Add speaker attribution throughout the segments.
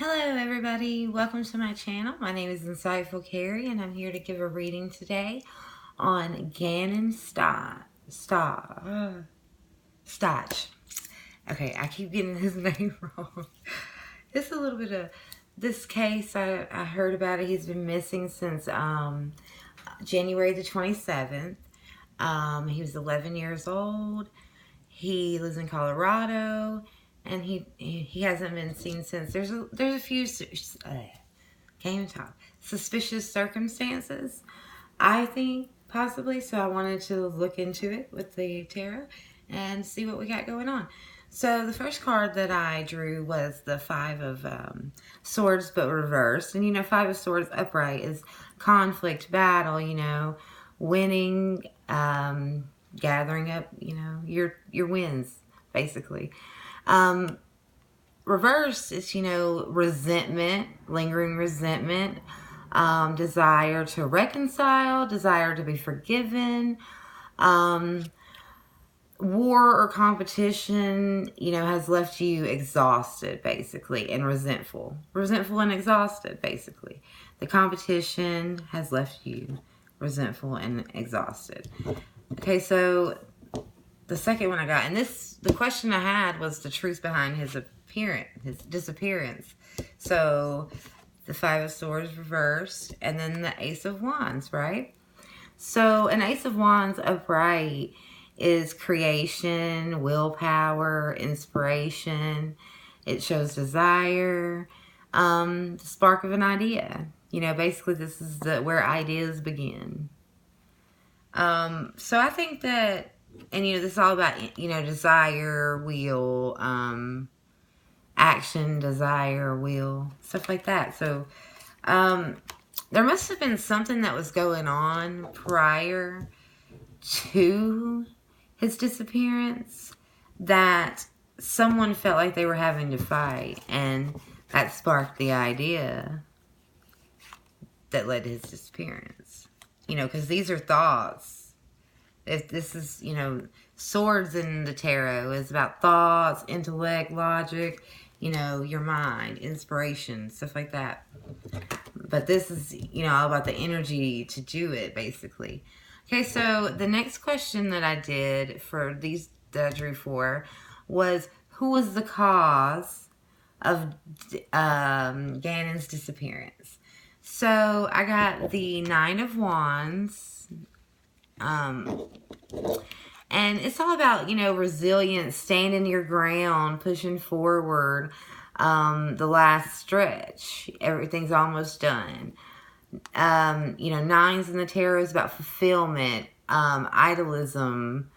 Speaker 1: Hello everybody, welcome to my channel. My name is Insightful Carrie and I'm here to give a reading today on Gannon stauch. Okay, I keep getting his name wrong. It's a little bit of this case. I heard about it. He's been missing since January the 27th. He was 11 years old. He lives in Colorado, and he hasn't been seen since. There's a few can't even talk, suspicious circumstances, I think, possibly. So I wanted to look into it with the tarot and see what we got going on. So the first card that I drew was the Five of Swords, but reversed. And you know, Five of Swords upright is conflict, battle. You know, winning, gathering up. You know, your wins basically. Reverse is, you know, resentment, lingering resentment, desire to reconcile, desire to be forgiven. War or competition, you know, has left you exhausted, basically, and resentful. Resentful and exhausted, basically. The competition has left you resentful and exhausted. Okay, so the second one I got, and the question I had was the truth behind his disappearance. So the Five of Swords reversed, and then the Ace of Wands, right? So an Ace of Wands upright is creation, willpower, inspiration. It shows desire, the spark of an idea. You know, basically this is where ideas begin. So I think that, and you know, this is all about, you know, desire, will, action, desire, will, stuff like that. So there must have been something that was going on prior to his disappearance that someone felt like they were having to fight, and that sparked the idea that led to his disappearance. You know, because these are thoughts. If this is, you know, swords in the tarot is about thoughts, intellect, logic, you know, your mind, inspiration, stuff like that. But this is, you know, all about the energy to do it, basically. Okay, so the next question that I did for these that I drew for was, who was the cause of Gannon's disappearance? So I got the Nine of Wands, and it's all about, you know, resilience, standing your ground, pushing forward, the last stretch. Everything's almost done. You know, nines in the tarot is about fulfillment, idealism,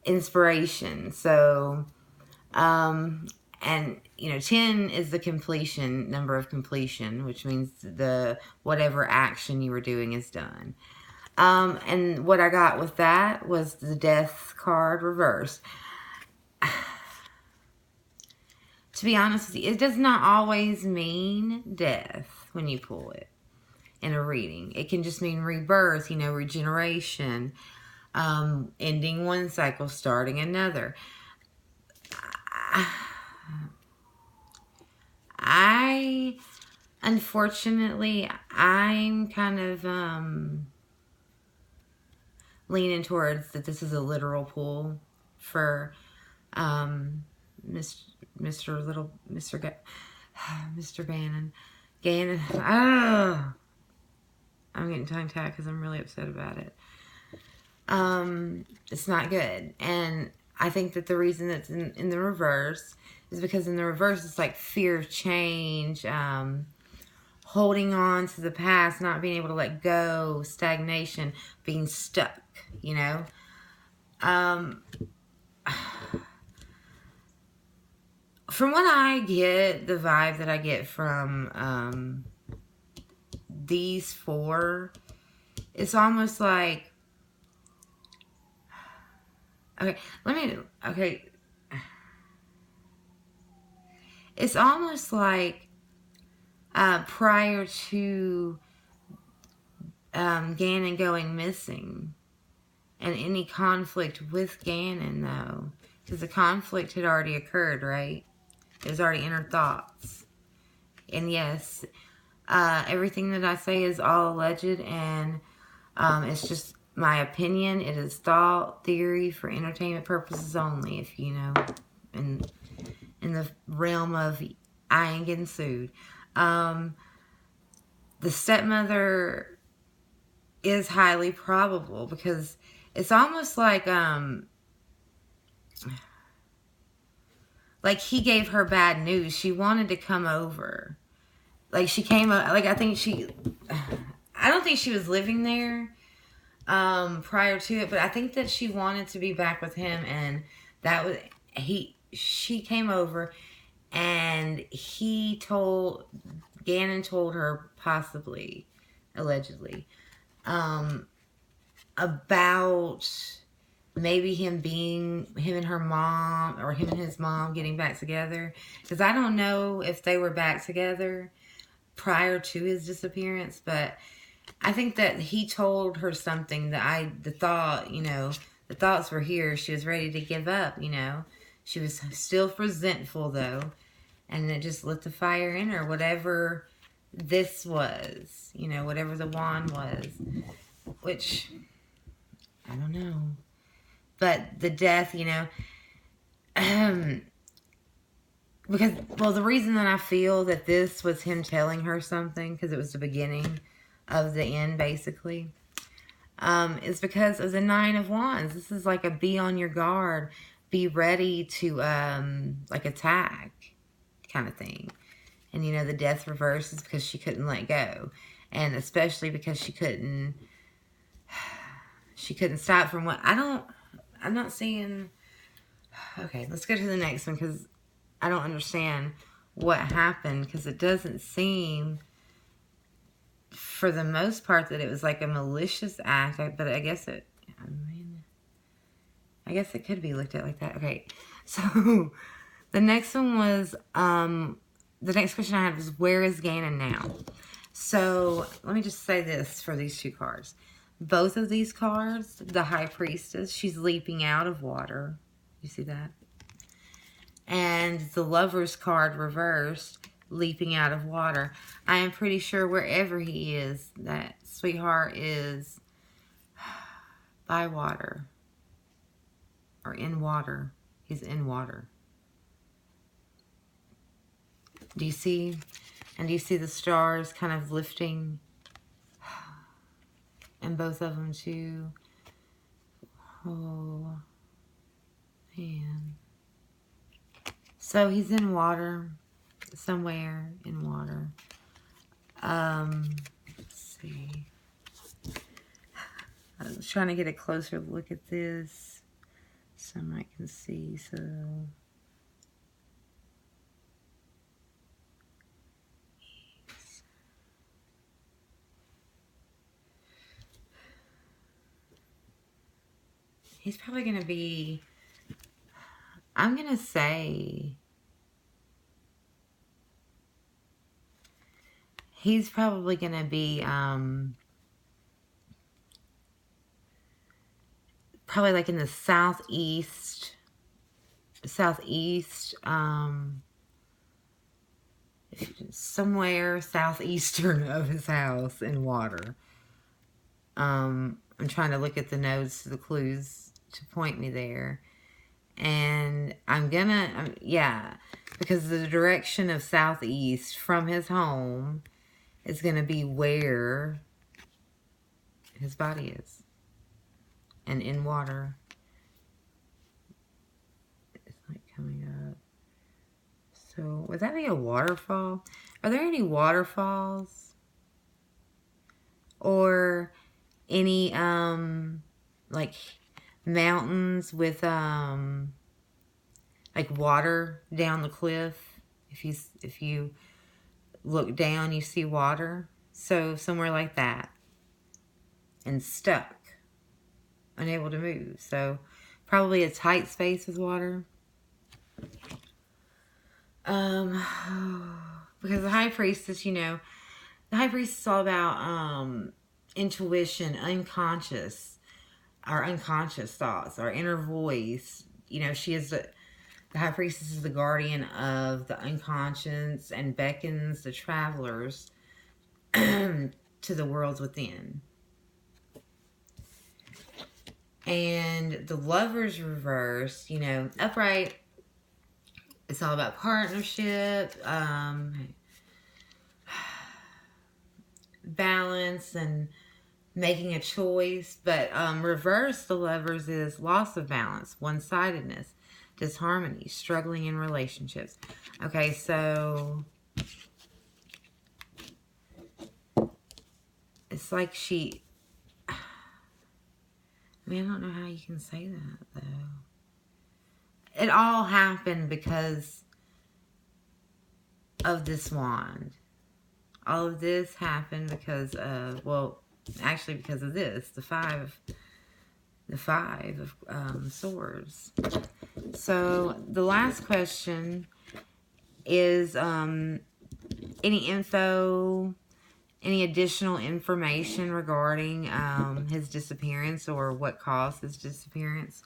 Speaker 1: inspiration. So, and, you know, 10 is the completion, number of completion, which means whatever action you were doing is done. And what I got with that was the Death card reversed. To be honest with you, it does not always mean death when you pull it in a reading. It can just mean rebirth, you know, regeneration, ending one cycle, starting another. Unfortunately, I'm kind of leaning towards that this is a literal pull for Mr. Gannon. Oh, I'm getting tongue-tied because I'm really upset about it. It's not good. And I think that the reason it's in the reverse is because in the reverse it's like fear of change, holding on to the past, not being able to let go, stagnation, being stuck, you know. From what I get, the vibe that I get from these four, it's almost like, it's almost like prior to Gannon going missing, and any conflict with Gannon, though, because the conflict had already occurred, right? It was already inner thoughts. And yes, everything that I say is all alleged, and it's just my opinion. It is thought, theory for entertainment purposes only, if you know, in the realm of I ain't getting sued. The stepmother is highly probable because it's almost like he gave her bad news. She wanted to come over. Like she came up, like I don't think she was living there prior to it, but I think that she wanted to be back with him, and that was she came over, and Gannon told her, possibly, allegedly, about maybe him and her mom, or him and his mom getting back together. Because I don't know if they were back together prior to his disappearance, but I think that he told her something that the thoughts were here. She was ready to give up, She was still resentful, though, and it just lit the fire in her, whatever this was, whatever the wand was, which, I don't know. But the death, because, well, the reason that I feel that this was him telling her something, because it was the beginning of the end, basically, is because of the Nine of Wands. This is like a be on your guard, be ready to, like, attack kind of thing. And, the death reverse is because she couldn't let go. And especially because she couldn't stop from what, I'm not seeing, okay, let's go to the next one, because I don't understand what happened, because it doesn't seem, for the most part, that it was like a malicious act, but I guess it could be looked at like that. Okay, so the next one was, the next question I had was, where is Gannon now? So let me just say this for these two cards. Both of these cards, the High Priestess, she's leaping out of water. You see that? And the Lover's card reversed, leaping out of water. I am pretty sure wherever he is, that sweetheart is by water. Or in water. He's in water. Do you see? And do you see the stars kind of lifting? And both of them too. Oh, man. So he's in water. Somewhere in water. Let's see. I was trying to get a closer look at this so I can see. So he's probably going to be, I'm going to say, he's probably going to be, probably like in the southeast, somewhere southeastern of his house in water. I'm trying to look at the notes, the clues to point me there. And yeah, because the direction of southeast from his home is going to be where his body is. And in water. It's like coming up. So, would that be a waterfall? Are there any waterfalls? Or any, like, mountains with, like, water down the cliff? If you look down, you see water. So, somewhere like that. And stuck. Unable to move. So, probably a tight space with water. Because the High Priestess, the High Priestess is all about intuition, our unconscious thoughts, our inner voice. She is The High Priestess is the guardian of the unconscious and beckons the travelers to the worlds within. And the Lover's reverse, you know, upright, it's all about partnership, balance, and making a choice. But reverse, the Lovers is loss of balance, one-sidedness, disharmony, struggling in relationships. Okay, so it's like she... I mean, I don't know how you can say that, though. It all happened because of this wand. All of this happened because of, well, actually because of this, the five of swords. So the last question is any info, any additional information regarding his disappearance or what caused his disappearance.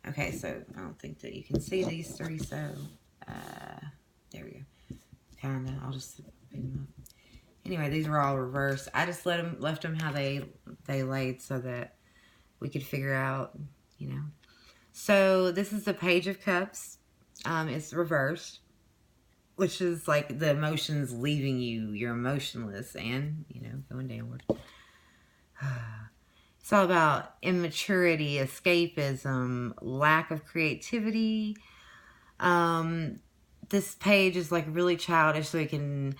Speaker 1: Okay, so I don't think that you can see these three, so there we go. Kinda, I'll just pick them up. Anyway, these were all reversed. I just left them how they laid so that we could figure out, you know. So this is the Page of Cups. It's reversed, which is like the emotions leaving you. You're emotionless and, you know, going downward. It's all about immaturity, escapism, lack of creativity. This page is like really childish, so he can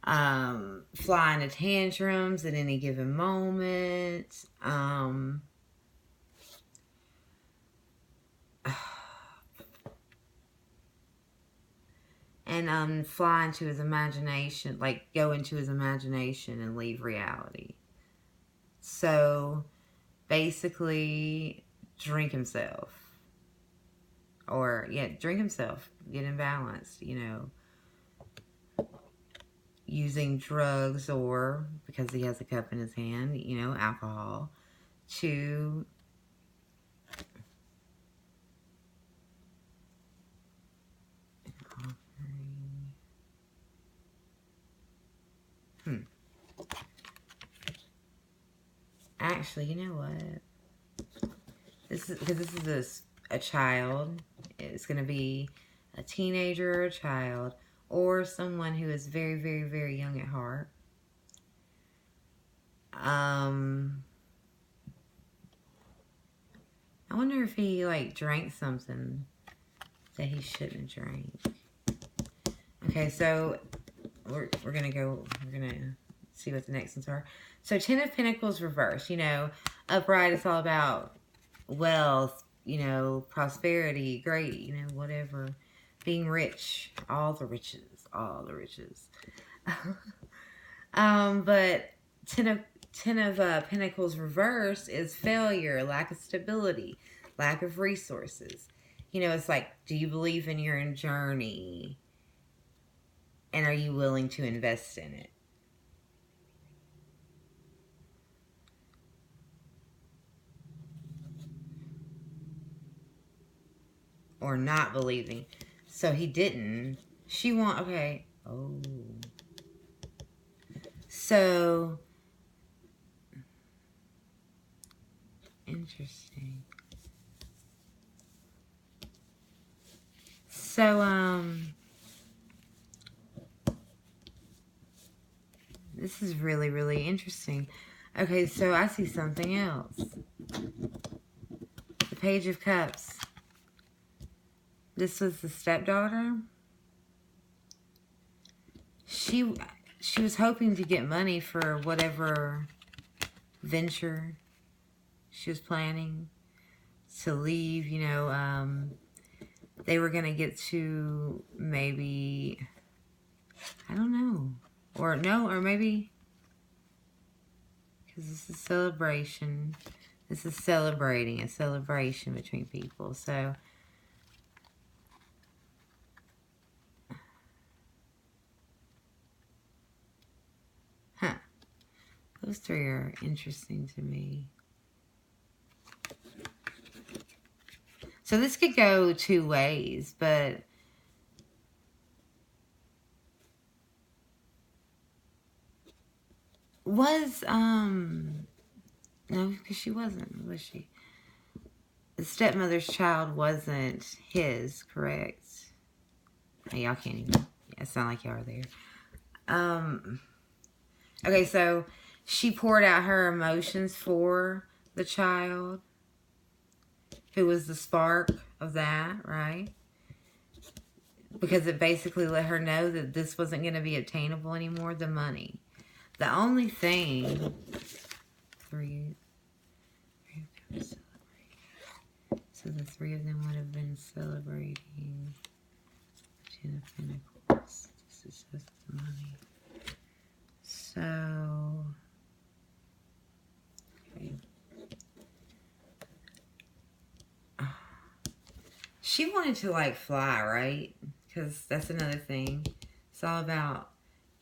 Speaker 1: fly into tantrums at any given moment. And fly into his imagination, like go into his imagination and leave reality. So basically drink himself. Or, yeah, drink himself. Get imbalanced, you know. Using drugs or, because he has a cup in his hand, you know, alcohol. To Actually, you know what? This is because this is a child. It's going to be a teenager or a child, or someone who is very, very, very young at heart. I wonder if he like drank something that he shouldn't have drank. Okay, so we're gonna see what the next ones are. So 10 of Pentacles reverse, you know, upright is all about wealth, you know, prosperity, great, you know, whatever, being rich, all the riches. But 10 of Pentacles reverse is failure, lack of stability, lack of resources. You know, it's like, do you believe in your journey? And are you willing to invest in it? Or not believing. So he didn't. She want, okay. Oh. So, interesting. So, this is really, really interesting. Okay, so I see something else. The Page of Cups. This was the stepdaughter. She was hoping to get money for whatever venture she was planning to leave, you know. They were going to get to maybe, I don't know. Or no, or maybe, because this is celebration. This is celebrating, a celebration between people. So, those three are interesting to me. So this could go two ways, but was, no, because she wasn't, was she? The stepmother's child wasn't his, correct? Oh, y'all can't even, yeah, it sound like y'all are there. Okay, so she poured out her emotions for the child, who was the spark of that, right? Because it basically let her know that this wasn't going to be obtainable anymore, the money. The only thing, so the three of them would have been celebrating Ten of Pentacles. This is just the money. So, okay. She wanted to like fly, right? Because that's another thing. It's all about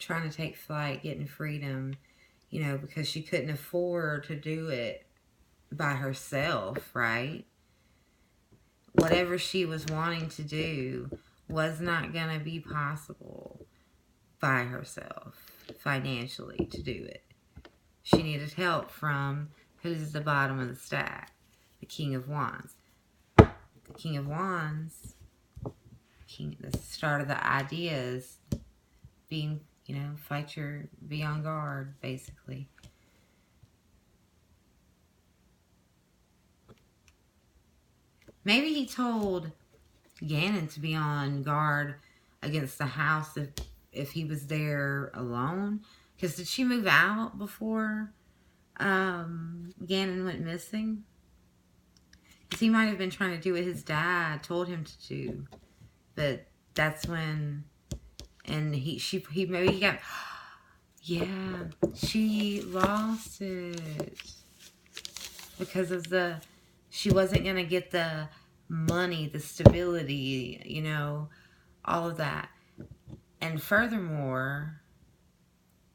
Speaker 1: trying to take flight, getting freedom, you know, because she couldn't afford to do it by herself, right? Whatever she was wanting to do was not going to be possible by herself financially to do it. She needed help from who's at the bottom of the stack, the King of Wands. The King of Wands, the start of the ideas, being, you know, be on guard, basically. Maybe he told Gannon to be on guard against the house if he was there alone. Because did she move out before Gannon went missing? Because he might have been trying to do what his dad told him to do. But that's when, and he got, yeah, she lost it. Because of she wasn't going to get the money, the stability, you know, all of that. And furthermore,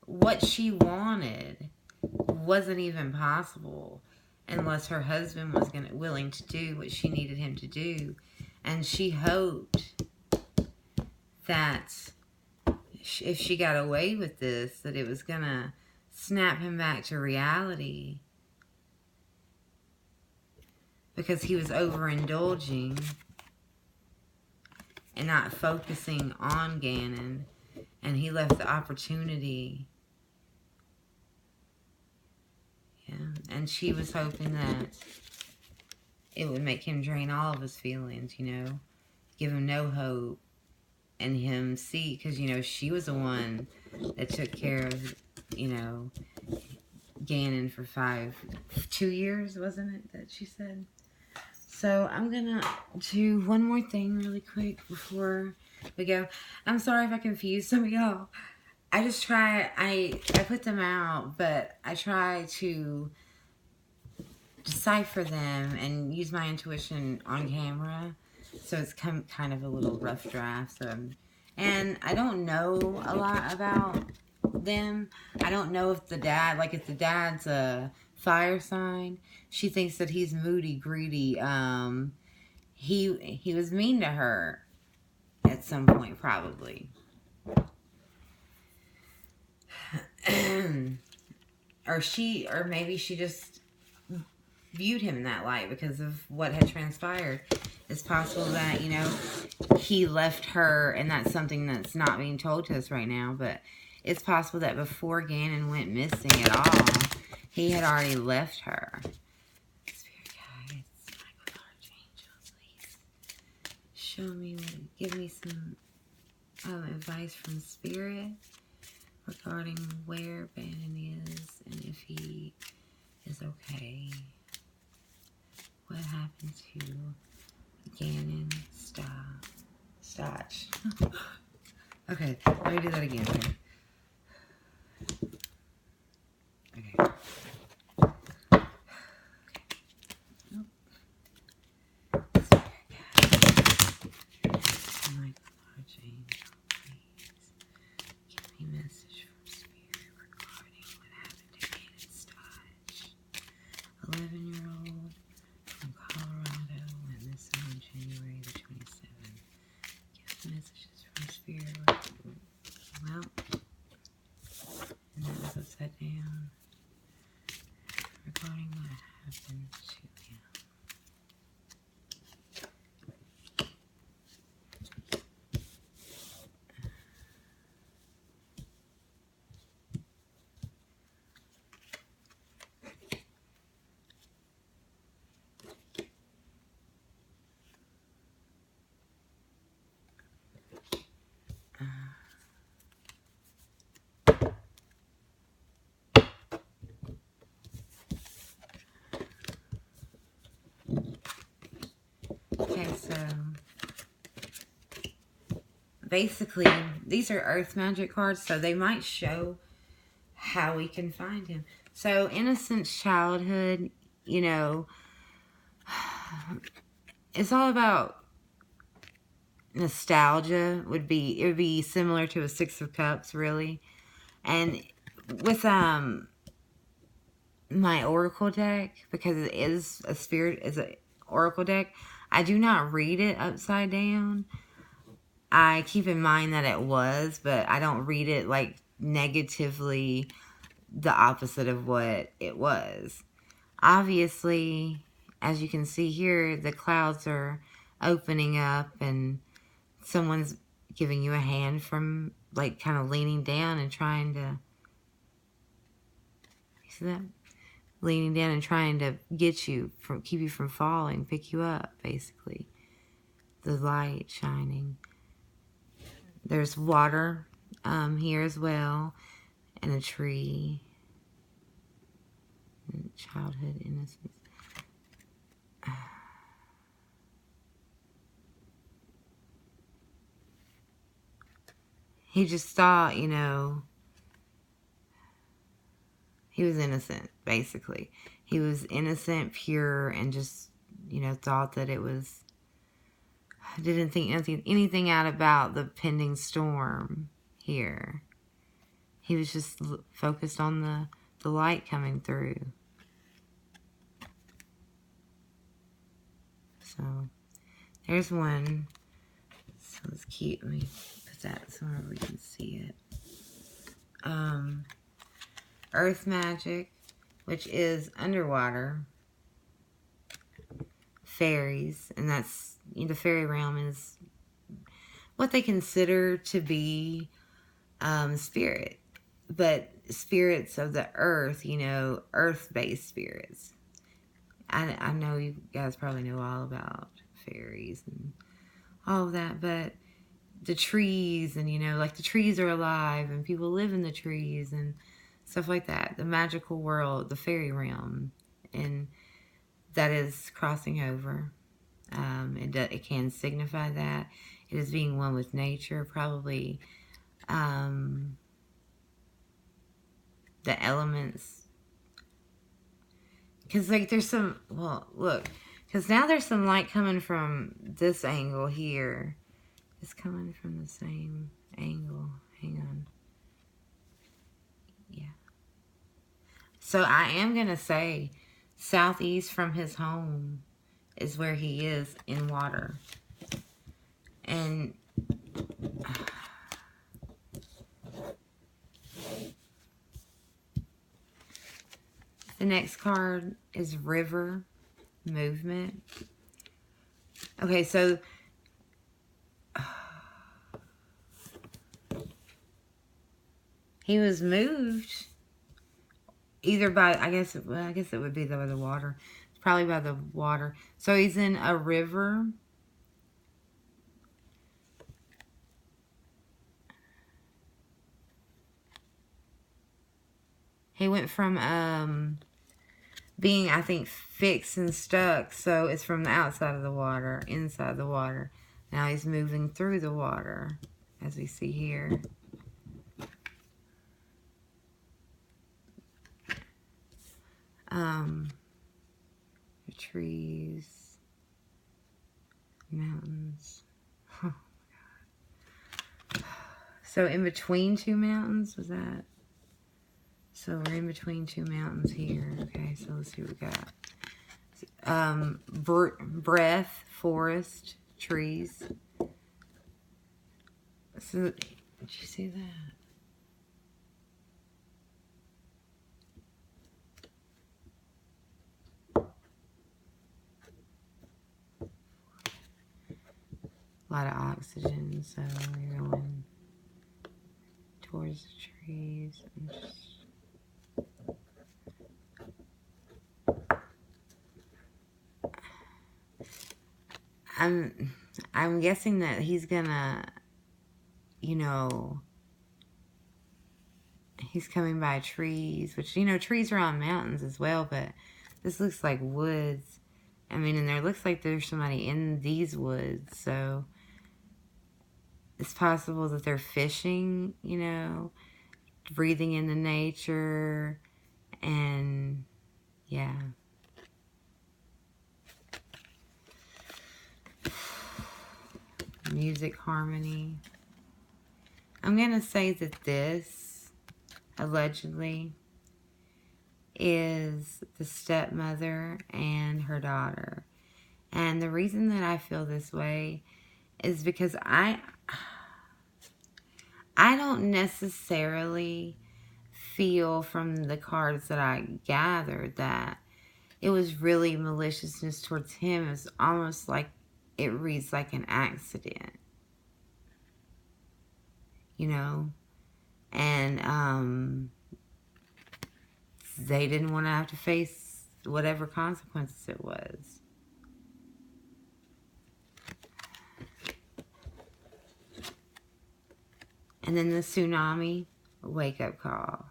Speaker 1: what she wanted wasn't even possible unless her husband was willing to do what she needed him to do. And she hoped that if she got away with this, that it was going to snap him back to reality. Because he was overindulging and not focusing on Gannon. And he left the opportunity. Yeah. And she was hoping that it would make him drain all of his feelings, you know. Give him no hope. And him see, because, you know, she was the one that took care of, you know, Gannon for 2 years, wasn't it, that she said? So I'm going to do one more thing really quick before we go. I'm sorry if I confused some of y'all. I just try, I put them out, but I try to decipher them and use my intuition on camera. So it's kind of a little rough draft. And I don't know a lot about them. I don't know if the dad's a fire sign. She thinks that he's moody, greedy. He was mean to her at some point, probably. or maybe she just viewed him in that light because of what had transpired. It's possible that, you know, he left her, and that's something that's not being told to us right now, but it's possible that before Gannon went missing at all, he had already left her. Spirit guides, Michael Archangel, please show me, give me some advice from Spirit regarding where Gannon is and if he is okay. What happened to Gannon stauch? Okay, let me do that again. Okay. Nope. My Archangel, please give me a message from Spirit regarding what happened to Gannon stauch. 11-year-old from Colorado, and this is in that down. Recording what happened to him. Okay, so basically these are earth magic cards, so they might show how we can find him. So Innocent's childhood, you know, it's all about nostalgia. It would be similar to a Six of Cups, really. And with my oracle deck, because it is an oracle deck, I do not read it upside down. I keep in mind that it was, but I don't read it like negatively the opposite of what it was. Obviously, as you can see here, the clouds are opening up and someone's giving you a hand from, like, kind of leaning down and trying to, you see that? Leaning down and trying to get you, keep you from falling, pick you up, basically. The light shining. There's water here as well, and a tree. And childhood innocence. He just thought, you know, he was innocent, basically. He was innocent, pure, and just, you know, thought that it was... Didn't think anything out about the pending storm here. He was just focused on the light coming through. So, there's one. So let's keep... Let me put that somewhere we can see it. Earth magic, which is underwater. Fairies, and that's, you know, the fairy realm is what they consider to be spirit, but spirits of the earth, you know, earth-based spirits. I know you guys probably know all about fairies and all of that, but the trees, and, you know, like, the trees are alive and people live in the trees and stuff like that. The magical world, the fairy realm, and that is crossing over. It can signify that. It is being one with nature, probably the elements. Because, like, there's some, well, look, because now there's some light coming from this angle here. It's coming from the same angle. Hang on. Yeah. So I am going to say southeast from his home is where he is in water. And the next card is river movement. Okay, so he was moved either by, I guess it would be by the water. Probably by the water. So he's in a river. He went from being, I think, fixed and stuck. So it's from the outside of the water, inside the water. Now he's moving through the water, as we see here. The trees, mountains. Oh my God. So in between two mountains, was that? So we're in between two mountains here. Okay, so let's see what we got. Breath, forest, trees. So, did you see that? lot of oxygen, so you're going towards the trees. And just... I'm guessing that he's gonna, you know, he's coming by trees, which, you know, trees are on mountains as well, but this looks like woods. I mean, and there looks like there's somebody in these woods, so it's possible that they're fishing, you know, breathing in the nature, and yeah. Music harmony. I'm gonna say that this, allegedly, is the stepmother and her daughter. And the reason that I feel this way is because I don't necessarily feel from the cards that I gathered that it was really maliciousness towards him. It was almost like it reads like an accident, you know, and they didn't want to have to face whatever consequences it was. And then the tsunami, wake-up call.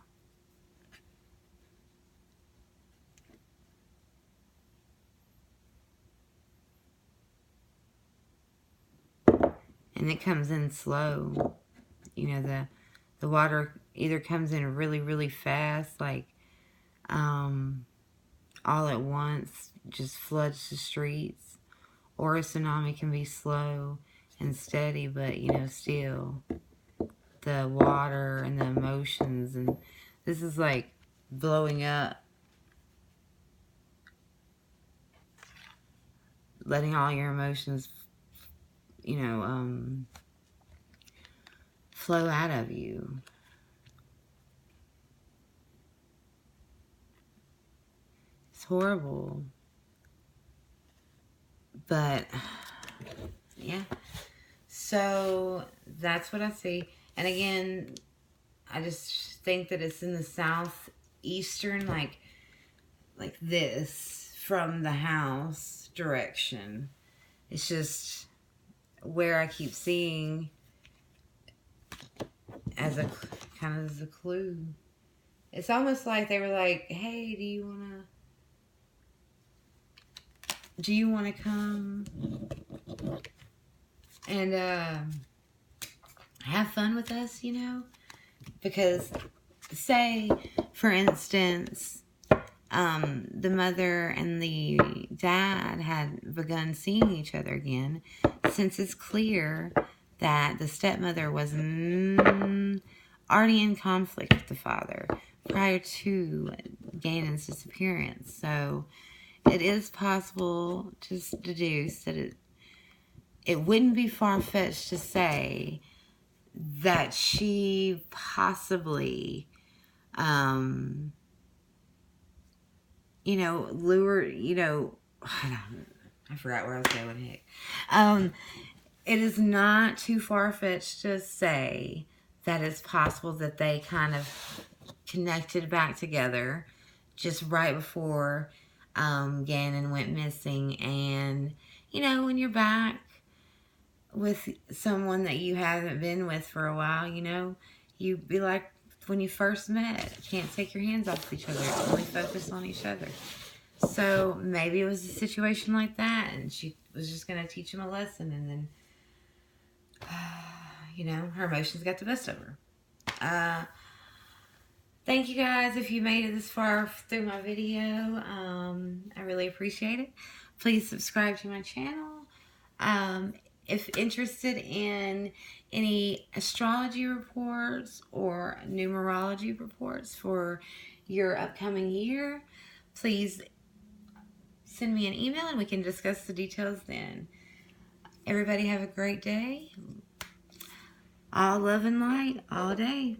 Speaker 1: And it comes in slow. You know, the water either comes in really, really fast, like all at once, just floods the streets. Or a tsunami can be slow and steady, but, you know, still the water and the emotions. And this is like blowing up. Letting all your emotions, you know, flow out of you. It's horrible. But, yeah. So, that's what I see. And again, I just think that it's in the southeastern, like this, from the house direction. It's just where I keep seeing as a kind of as a clue. It's almost like they were like, hey, do you want to come and have fun with us, you know? Because, say, for instance, the mother and the dad had begun seeing each other again, since it's clear that the stepmother was already in conflict with the father prior to Gannon's disappearance. So it is possible to deduce that it wouldn't be far-fetched to say that she possibly, you know, lured, you know, I forgot where I was going, heck. It is not too far-fetched to say that it's possible that they kind of connected back together just right before Gannon went missing. And, you know, when you're back with someone that you haven't been with for a while, you know, you'd be like when you first met. Can't take your hands off each other. Only focus on each other. So maybe it was a situation like that, and she was just going to teach him a lesson, and then, you know, her emotions got the best of her. Thank you guys if you made it this far through my video. I really appreciate it. Please subscribe to my channel. If interested in any astrology reports or numerology reports for your upcoming year, please send me an email and we can discuss the details then. Everybody have a great day. All love and light all day.